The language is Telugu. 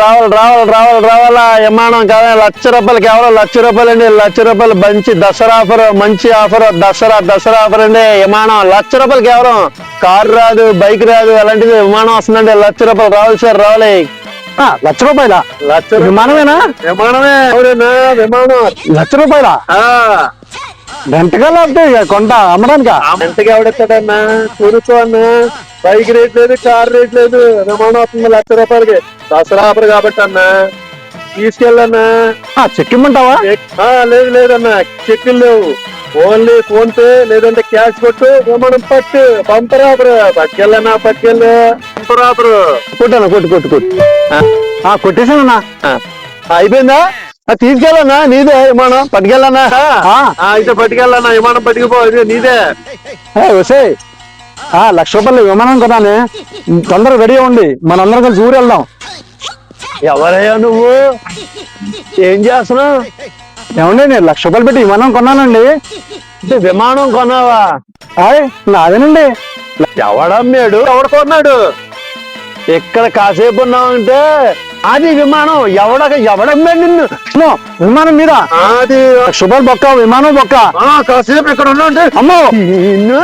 రావాలా విమానం కాదా? ₹1,00,000 కేవలం ₹1,00,000 అండి. ₹1,00,000 మంచి దసరా ఆఫర్, మంచి ఆఫర్, దసరా ఆఫర్ అండి. విమానం ₹1,00,000 కేవలం. కారు రాదు, బైక్ రాదు, అలాంటిది విమానం వస్తుందండి. ₹1,00,000 రావాలి సార్, రావాలి. ₹1,00,000 విమానమేనా? విమానమే. అవునా విమానం ₹1,00,000 గంటకాలు అవుతాయి కొంట అమ్మడానికా? ఎంతకి ఎవడెత్తాడన్నా? కూర్చో అన్నా. బైక్ రేట్ లేదు, కార్ రేట్ లేదు, విమానం వస్తుంది ₹1,00,000కి. దసరా ఆఫర్ కాబట్టి అన్నా తీసుకెళ్ళన్నా. చెక్కిమ్మంటావా? లేదన్నా, చెక్కులు లేవు. ఓన్లీ ఫోన్ పే లేదంటే క్యాష్ కొట్టు, విమానం పట్టు. Bumper offer. పట్టుకెళ్ళన్నా, పట్టుకెళ్ళు. Bumper offer. కొట్టాను, కొట్టు కొట్టేశానన్నా. అయిపోయిందా? తీసుకెళ్ళన్నా, నీదే విమానం. పట్టుకెళ్ళన్నా. అయితే పట్టుకెళ్ళన్నా, విమానం పట్టుకుపో, ఇది నీదే. వసే ₹1,00,000 విమానం కొన్నానే. తొందరగా రెడీ అవ్వండి, మనందరం కలిసి ఊరు వెళ్దాం. ఎవరయ్యా నువ్వు? ఏం చేస్తున్నావు? ఏమండి, నేను ₹1,00,000 పెట్టి విమానం కొన్నానండి. విమానం కొన్నావా? నాదేనండి. ఎవడమ్మాడు? ఎవడు కొన్నాడు? ఇక్కడ కాసేపు ఉన్నావంటే అది విమానం. ఎవడమ్మాడు నిన్ను? విమానం మీద అది ₹1,00,000 బొక్క, విమానం బొక్క. కాసేపు ఇక్కడ ఉన్నా అంటే అమ్మో నిన్ను